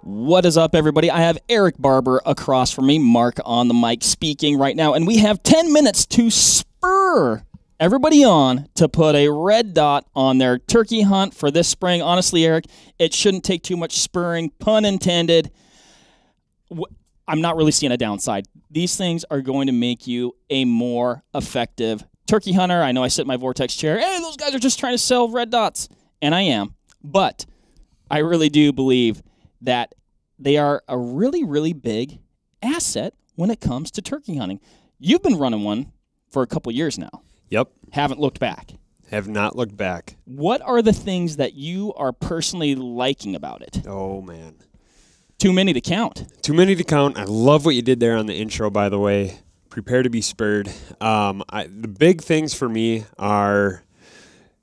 What is up, everybody? I have Eric Barber across from me, Mark on the mic speaking right now, and we have 10 minutes to spur everybody on to put a red dot on their turkey hunt for this spring. Honestly, Eric, it shouldn't take too much spurring, pun intended. I'm not really seeing a downside. These things are going to make you a more effective turkey hunter. I know I sit in my Vortex chair. Hey, those guys are just trying to sell red dots, and I am, but I really do believe that they are a really, really big asset when it comes to turkey hunting. You've been running one for a couple years now. Yep. Haven't looked back. Have not looked back. What are the things that you are personally liking about it? Oh, man. Too many to count. Too many to count. I love what you did there on the intro, by the way. Prepare to be spurred. The big things for me are...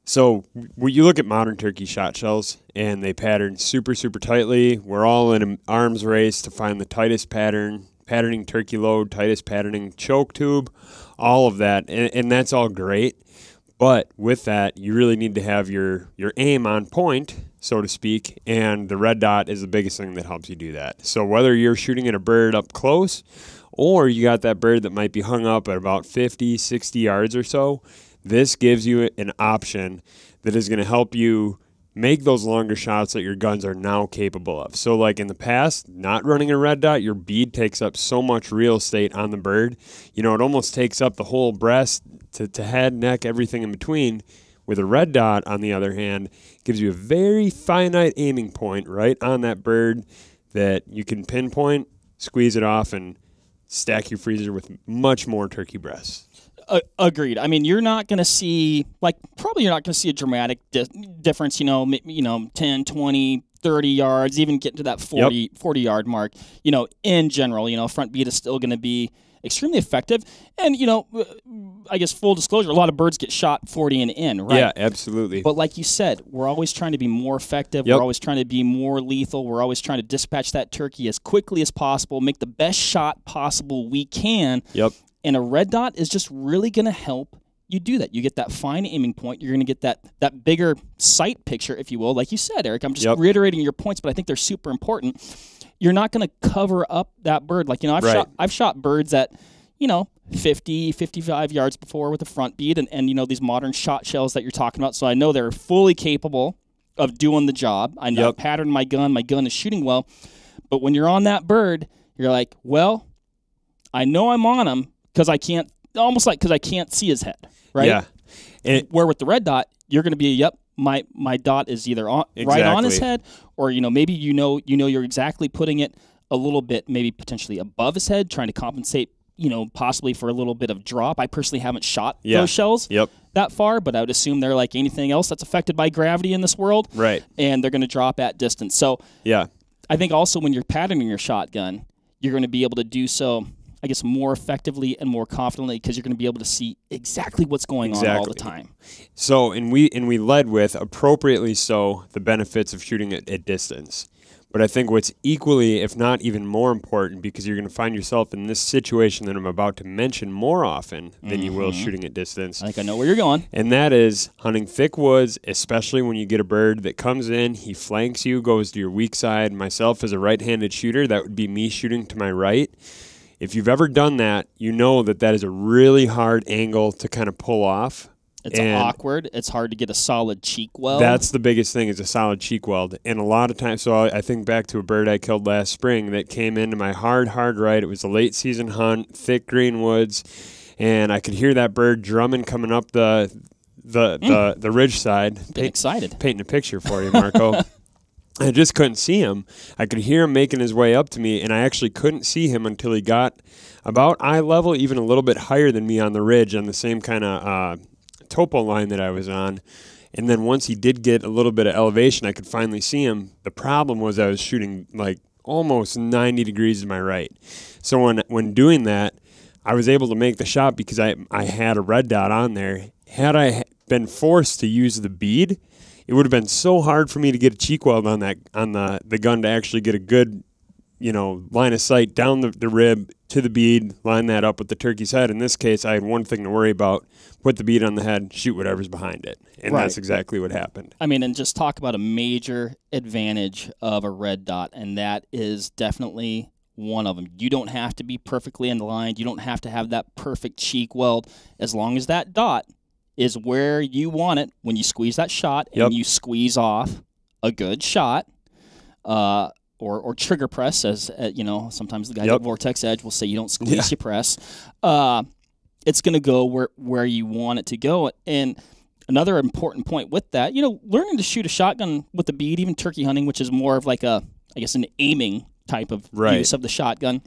So you look at modern turkey shot shells, and they pattern super, super tightly. We're all in an arms race to find the tightest patterning turkey load, tightest patterning choke tube, all of that, and that's all great. But with that, you really need to have your aim on point, so to speak, and the red dot is the biggest thing that helps you do that. So whether you're shooting at a bird up close, or you got that bird that might be hung up at about 50, 60 yards or so, this gives you an option that is going to help you make those longer shots that your guns are now capable of. So like in the past, not running a red dot, your bead takes up so much real estate on the bird. You know, it almost takes up the whole breast to head, neck, everything in between. With a red dot, on the other hand, gives you a very finite aiming point right on that bird that you can pinpoint, squeeze it off, and stack your freezer with much more turkey breasts. Agreed. I mean, you're not going to see, probably you're not going to see a dramatic difference, 10, 20, 30 yards, even getting to that 40-yard mark. In general, front bead is still going to be extremely effective. And, I guess full disclosure, a lot of birds get shot 40 and in, right? Yeah, absolutely. But like you said, we're always trying to be more effective. Yep. We're always trying to be more lethal. We're always trying to dispatch that turkey as quickly as possible, make the best shot possible we can. Yep. And a red dot is just really going to help you do that. You get that fine aiming point. You're going to get that bigger sight picture, if you will. Like you said, Eric, I'm just reiterating your points, but I think they're super important. You're not going to cover up that bird. I've shot birds at, 50, 55 yards before with a front bead and these modern shot shells that you're talking about. So I know they're fully capable of doing the job. I know pattern my gun is shooting well. But when you're on that bird, you're like, well, I know I'm on him, because I can't see his head, right? Yeah. Where with the red dot, you're going to be, my dot is either right on his head, or maybe you're exactly putting it a little bit, maybe potentially above his head, trying to compensate, possibly for a little bit of drop. I personally haven't shot those shells that far, but I would assume they're like anything else that's affected by gravity in this world, right? And they're going to drop at distance. So I think also when you're patterning your shotgun, you're going to be able to do so, I guess, more effectively and more confidently, because you're going to be able to see exactly what's going on all the time. So, and we led with, appropriately so, the benefits of shooting at distance. But I think what's equally, if not even more important, because you're going to find yourself in this situation that I'm about to mention more often than you will shooting at distance. I think I know where you're going. And that is hunting thick woods, especially when you get a bird that comes in, he flanks you, goes to your weak side. Myself as a right-handed shooter, that would be me shooting to my right. If you've ever done that, you know that is a really hard angle to kind of pull off. It's awkward. It's hard to get a solid cheek weld. That's the biggest thing, is a solid cheek weld. And a lot of times, so I think back to a bird I killed last spring that came into my hard right. It was a late season hunt, thick green woods, and I could hear that bird drumming coming up the ridge side. Excited. Painting a picture for you, Marco. I just couldn't see him. I could hear him making his way up to me, and I actually couldn't see him until he got about eye level, even a little bit higher than me on the ridge on the same kind of topo line that I was on. And then once he did get a little bit of elevation, I could finally see him. The problem was I was shooting like almost 90 degrees to my right. So when doing that, I was able to make the shot because I had a red dot on there. Had I been forced to use the bead, it would have been so hard for me to get a cheek weld on the gun to actually get a good line of sight down the rib to the bead, line that up with the turkey's head. In this case, I had one thing to worry about: put the bead on the head, shoot whatever's behind it, and that's exactly what happened. I mean, and just talk about a major advantage of a red dot, and that is definitely one of them. You don't have to be perfectly aligned. You don't have to have that perfect cheek weld. As long as that dot is where you want it when you squeeze that shot, and you squeeze off a good shot, or trigger press, as sometimes the guys at Vortex Edge will say you don't squeeze, you press. It's going to go where you want it to go. And another important point with that, learning to shoot a shotgun with the bead, even turkey hunting, which is more of like an aiming type of use of the shotgun.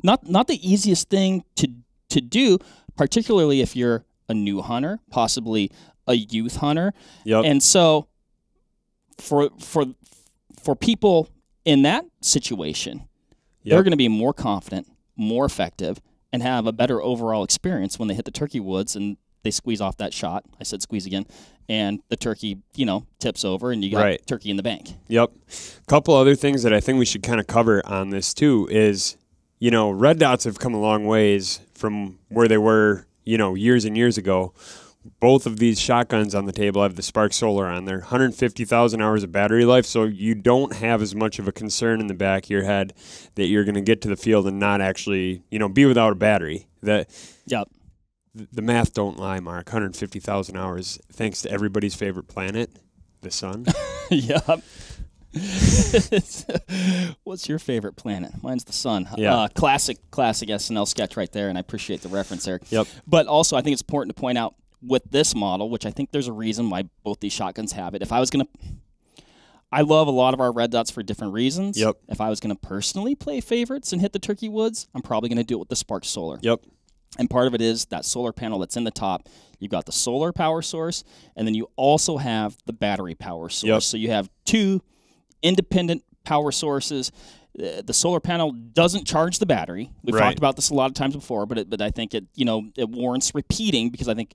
Not the easiest thing to do, particularly if you're a new hunter, possibly a youth hunter. And so for people in that situation, they're going to be more confident, more effective, and have a better overall experience when they hit the turkey woods and they squeeze off that shot. I said squeeze again. And the turkey, tips over, and you got turkey in the bank. A couple other things that I think we should kind of cover on this too is, red dots have come a long ways from where they were, years and years ago. Both of these shotguns on the table have the Spark Solar on there, 150,000 hours of battery life, so you don't have as much of a concern in the back of your head that you're going to get to the field and not actually, be without a battery. The math don't lie, Mark. 150,000 hours, thanks to everybody's favorite planet, the sun. What's your favorite planet? Mine's the sun. Classic SNL sketch right there, and I appreciate the reference there. But also, I think it's important to point out with this model, which I think there's a reason why both these shotguns have it. If I was going to... I love a lot of our red dots for different reasons. If I was going to personally play favorites and hit the turkey woods, I'm probably going to do it with the Spark Solar. And part of it is that solar panel that's in the top. You've got the solar power source, and then you also have the battery power source. So you have two independent power sources. The solar panel doesn't charge the battery. We've talked about this a lot of times before, but I think it warrants repeating, because I think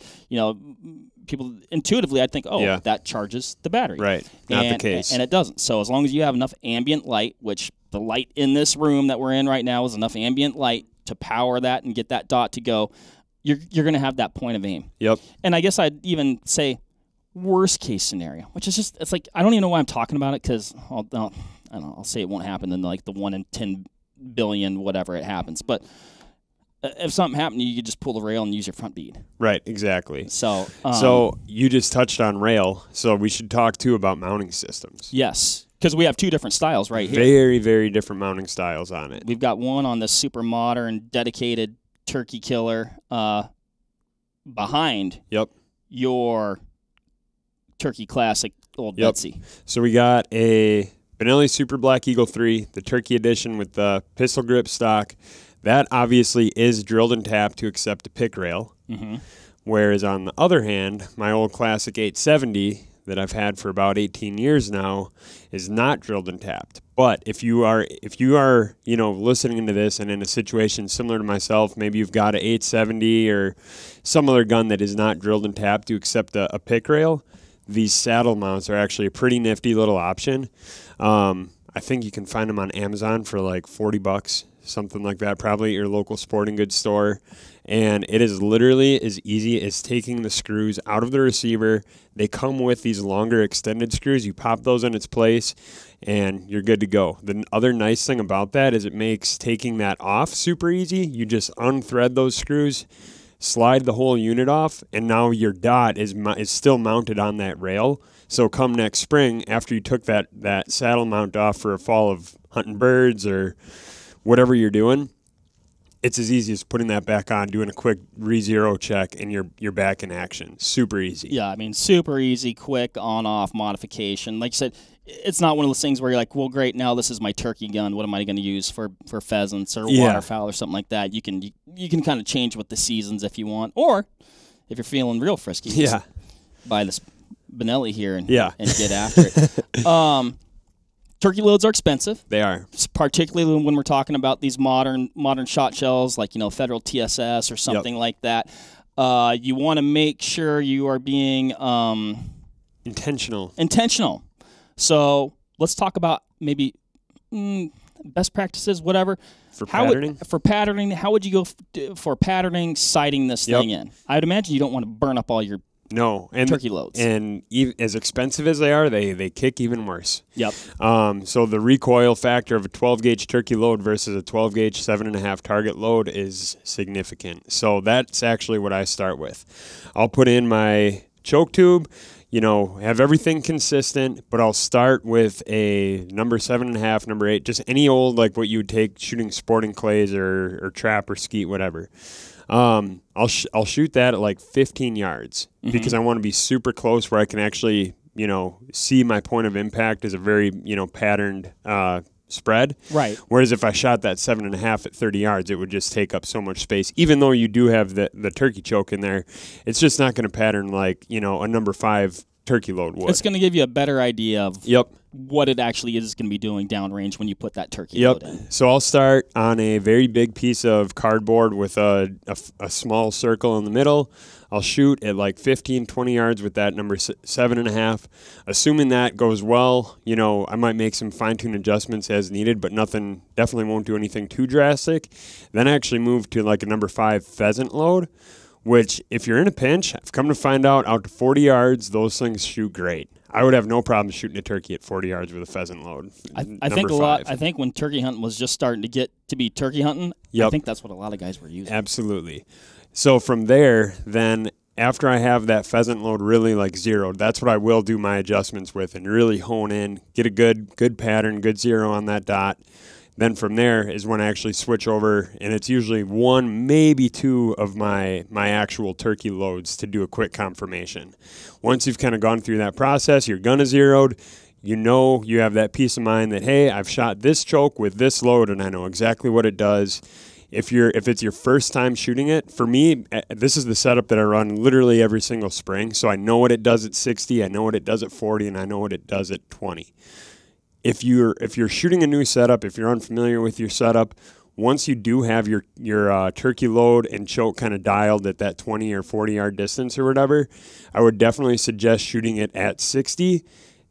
people intuitively I'd think, that charges the battery. Not the case, and it doesn't. So as long as you have enough ambient light, which the light in this room that we're in right now is enough ambient light to power that and get that dot to go, you're going to have that point of aim. And I guess I'd even say worst case scenario, which is just, it's like, I don't even know why I'm talking about it, because I don't know, I'll say it won't happen in like the 1 in 10 billion, whatever it happens. But if something happened, you could just pull the rail and use your front bead. Exactly. So you just touched on rail, so we should talk too about mounting systems. Yes, because we have two different styles right here. Very, very different mounting styles on it. We've got one on the super modern, dedicated turkey killer behind your turkey classic old Betsy. So we got a Benelli Super Black Eagle 3, the turkey edition with the pistol grip stock. That obviously is drilled and tapped to accept a pick rail. Whereas on the other hand, my old classic 870 that I've had for about 18 years now is not drilled and tapped. But if you are listening to this and in a situation similar to myself, maybe you've got an 870 or some other gun that is not drilled and tapped to accept a pick rail, these saddle mounts are actually a pretty nifty little option. I think you can find them on Amazon for like $40, something like that, probably at your local sporting goods store. And it is literally as easy as taking the screws out of the receiver. They come with these longer extended screws. You pop those in its place, and you're good to go. The other nice thing about that is it makes taking that off super easy. You just unthread those screws, slide the whole unit off, and now your dot is still mounted on that rail. So come next spring, after you took that saddle mount off for a fall of hunting birds or whatever you're doing, it's as easy as putting that back on, doing a quick re-zero check, and you're back in action. Super easy. Yeah, I mean, super easy, quick on-off modification. Like you said, it's not one of those things where you're like, well, great, now this is my turkey gun. What am I going to use for pheasants or waterfowl or something like that? You can kind of change with the seasons if you want, or if you're feeling real frisky, just buy this Benelli here and get after it. Turkey loads are expensive. They are. Particularly when we're talking about these modern shot shells like, Federal TSS or something like that. You want to make sure you are being intentional. So let's talk about maybe the best practices, whatever. For patterning? For patterning, how would you go for patterning, sighting this thing in? I'd imagine you don't want to burn up all your turkey loads. And as expensive as they are, they kick even worse. Yep. So the recoil factor of a 12-gauge turkey load versus a 12-gauge 7.5 target load is significant. So that's actually what I start with. I'll put in my choke tube, have everything consistent, but I'll start with a number 7.5, number 8, just any old, like what you would take shooting sporting clays or trap or skeet, whatever. I'll shoot that at like 15 yards because I want to be super close where I can actually, see my point of impact as a very, patterned spread. Right. Whereas if I shot that 7.5 at 30 yards, it would just take up so much space. Even though you do have the turkey choke in there, it's just not going to pattern like, a number 5 turkey load would. It's going to give you a better idea of what it actually is going to be doing downrange when you put that turkey load in. So I'll start on a very big piece of cardboard with a small circle in the middle. I'll shoot at like 15, 20 yards with that number 7.5. Assuming that goes well, I might make some fine-tune adjustments as needed, but definitely won't do anything too drastic. Then I actually move to like a number 5 pheasant load, which if you're in a pinch, I've come to find out to 40 yards, those things shoot great. I would have no problem shooting a turkey at 40 yards with a pheasant load. I think when turkey hunting was just starting to get to be turkey hunting, I think that's what a lot of guys were using. Absolutely. So from there, then after I have that pheasant load really like zeroed, that's what I will do my adjustments with and really hone in, get a good pattern, good zero on that dot. Then from there is when I actually switch over, and it's usually 1, maybe 2 of my actual turkey loads to do a quick confirmation. Once you've kind of gone through that process, your gun is zeroed, you have that peace of mind that, hey, I've shot this choke with this load, and I know exactly what it does. If it's your first time shooting it, for me, this is the setup that I run literally every single spring, so I know what it does at 60, I know what it does at 40, and I know what it does at 20. If you're shooting a new setup, if you're unfamiliar with your setup, once you do have your turkey load and choke kind of dialed at that 20 or 40 yard distance or whatever, I would definitely suggest shooting it at 60,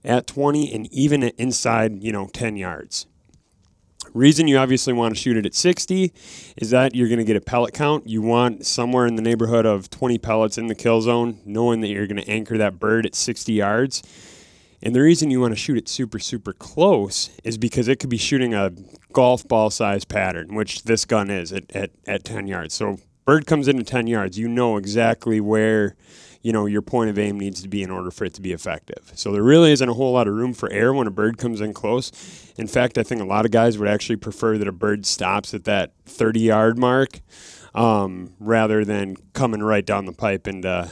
at 20, and even inside 10 yards. Reason you obviously want to shoot it at 60 is that you're going to get a pellet count. You want somewhere in the neighborhood of 20 pellets in the kill zone, knowing that you're going to anchor that bird at 60 yards. And the reason you want to shoot it super, super close is because it could be shooting a golf ball size pattern, which this gun is at 10 yards. So bird comes into 10 yards, you know exactly where your point of aim needs to be in order for it to be effective. So there really isn't a whole lot of room for error when a bird comes in close. In fact, I think a lot of guys would actually prefer that a bird stops at that 30-yard mark rather than coming right down the pipe into,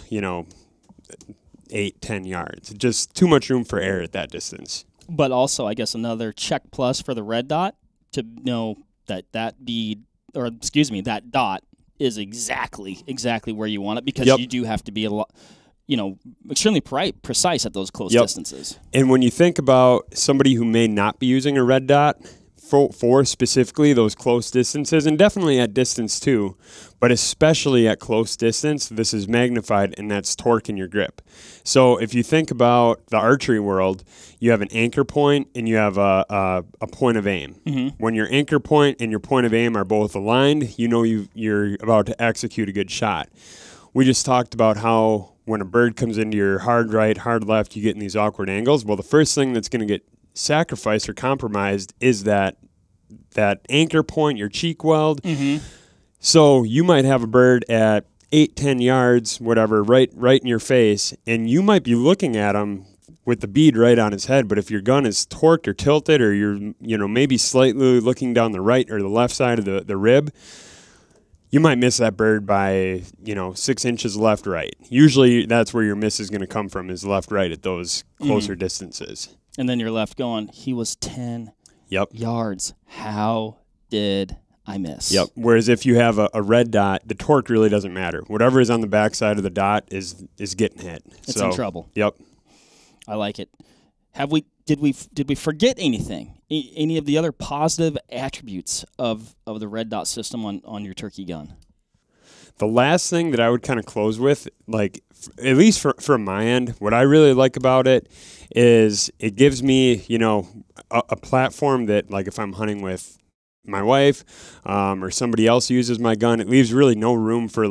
8-10 yards. Just too much room for error at that distance. But also, I guess another check plus for the red dot to know that that dot is exactly where you want it, because you do have to be extremely precise at those close distances. And when you think about somebody who may not be using a red dot for specifically those close distances, and definitely at distance too, but especially at close distance, this is magnified, and that's torque in your grip. So if you think about the archery world, you have an anchor point and you have a point of aim. Mm-hmm. When your anchor point and your point of aim are both aligned, you're about to execute a good shot. We just talked about how when a bird comes into your hard right, hard left, you get in these awkward angles. Well, the first thing that's going to get sacrificed or compromised is that anchor point, your cheek weld. Mm-hmm. So you might have a bird at 8-10 yards, whatever, right in your face, and you might be looking at him with the bead right on his head. But if your gun is torqued or tilted, or you're maybe slightly looking down the right or the left side of the rib, you might miss that bird by 6 inches left, right. Usually that's where your miss is going to come from, is left, right at those closer distances. And then you're left going, he was 10 yards. How did I miss? Yep. Whereas if you have a red dot, the torque really doesn't matter. Whatever is on the backside of the dot is getting hit. It's in trouble. Yep. I like it. Did we forget anything? Any of the other positive attributes of the red dot system on your turkey gun? The last thing that I would kind of close with, like at least from my end, what I really like about it is it gives me, you know, a platform that, like, if I'm hunting with my wife or somebody else uses my gun, it leaves really no room for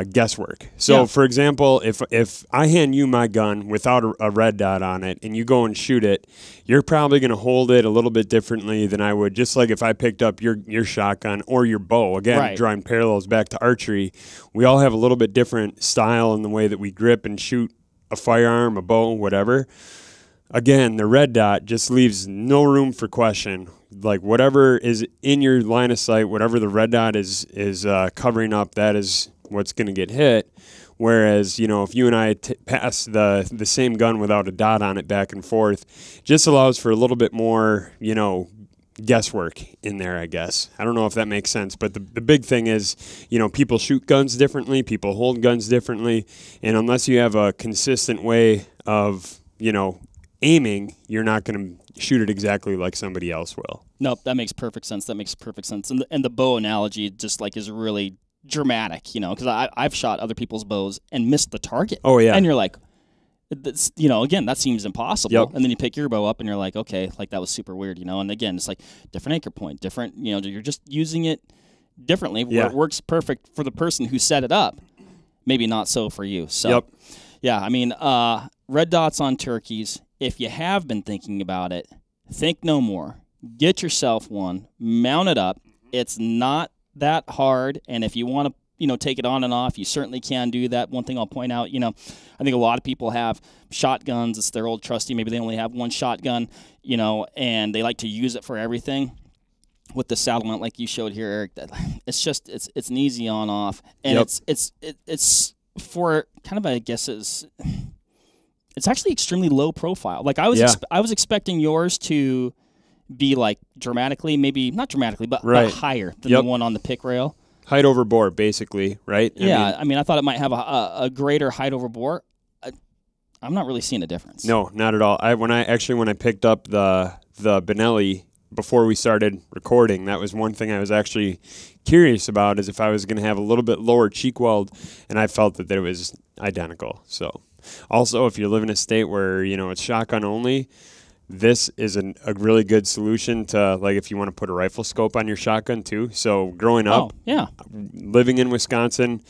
guesswork. So, for example, if I hand you my gun without a red dot on it and you go and shoot it, you're probably going to hold it a little bit differently than I would. Just like if I picked up your shotgun or your bow, again, drawing parallels back to archery, we all have a little bit different style in the way that we grip and shoot a firearm, a bow, whatever. Again, the red dot just leaves no room for question. Like, whatever is in your line of sight, whatever the red dot is covering up, that is what's going to get hit. Whereas, you know, if you and I pass the same gun without a dot on it back and forth, just allows for a little bit more, you know, guesswork in there, I guess. I don't know if that makes sense, but the big thing is, you know, people shoot guns differently, people hold guns differently, and unless you have a consistent way of, you know, aiming, you're not going to shoot it exactly like somebody else will. Nope, that makes perfect sense. That makes perfect sense. And the bow analogy just like is really dramatic, you know, because I've shot other people's bows and missed the target. Oh yeah, and you're like, that's, you know, again, that seems impossible. Yep. And then you pick your bow up and you're like, okay, like that was super weird, you know. And again, it's like different anchor point, different, you know, you're just using it differently. Where it works perfect for the person who set it up, maybe not so for you. So, yeah, I mean, red dots on turkeys. If you have been thinking about it, think no more. Get yourself one, mount it up. It's not that hard, and if you want to, you know, take it on and off, you certainly can do that. One thing I'll point out, you know, I think a lot of people have shotguns. It's their old trusty. Maybe they only have one shotgun, you know, and they like to use it for everything. With the saddle mount, like you showed here, Eric, it's just it's an easy on off, and it's for kind of, I guess, it's actually extremely low profile. Like I was expecting yours to be like dramatically, maybe not dramatically, but higher than the one on the pick rail. Height over bore, basically, right? I mean, I thought it might have a greater height over bore. I'm not really seeing a difference. No, not at all. When I picked up the Benelli before we started recording, that was one thing I was actually curious about, is if I was going to have a little bit lower cheek weld, and I felt that it was identical. So, also, if you live in a state where, you know, it's shotgun only, this is a really good solution to, like, if you want to put a rifle scope on your shotgun too. So growing up, living in Wisconsin,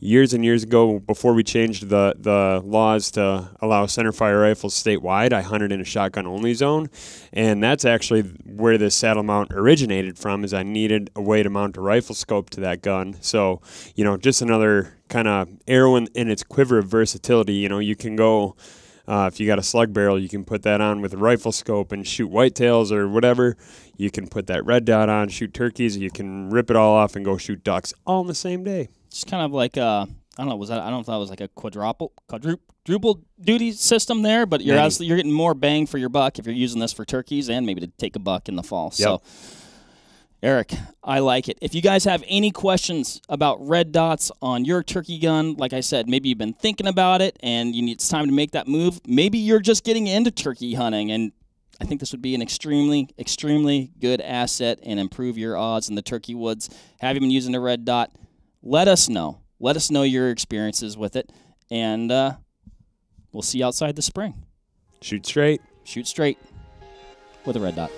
years and years ago, before we changed the laws to allow centerfire rifles statewide, I hunted in a shotgun-only zone, and that's actually where this saddle mount originated from, is I needed a way to mount a rifle scope to that gun. So, you know, just another kind of arrow in its quiver of versatility. You know, you can go, if you got a slug barrel, you can put that on with a rifle scope and shoot whitetails or whatever. You can put that red dot on, shoot turkeys. You can rip it all off and go shoot ducks all in the same day. Just kind of like I don't know. I don't know if that was like a quadruple duty system there, but you're getting more bang for your buck if you're using this for turkeys and maybe to take a buck in the fall. So, Eric, I like it. If you guys have any questions about red dots on your turkey gun, like I said, maybe you've been thinking about it and it's time to make that move. Maybe you're just getting into turkey hunting, and I think this would be an extremely, extremely good asset and improve your odds in the turkey woods. Have you been using the red dot? Let us know. Let us know your experiences with it, and we'll see you outside this spring. Shoot straight. Shoot straight with a red dot.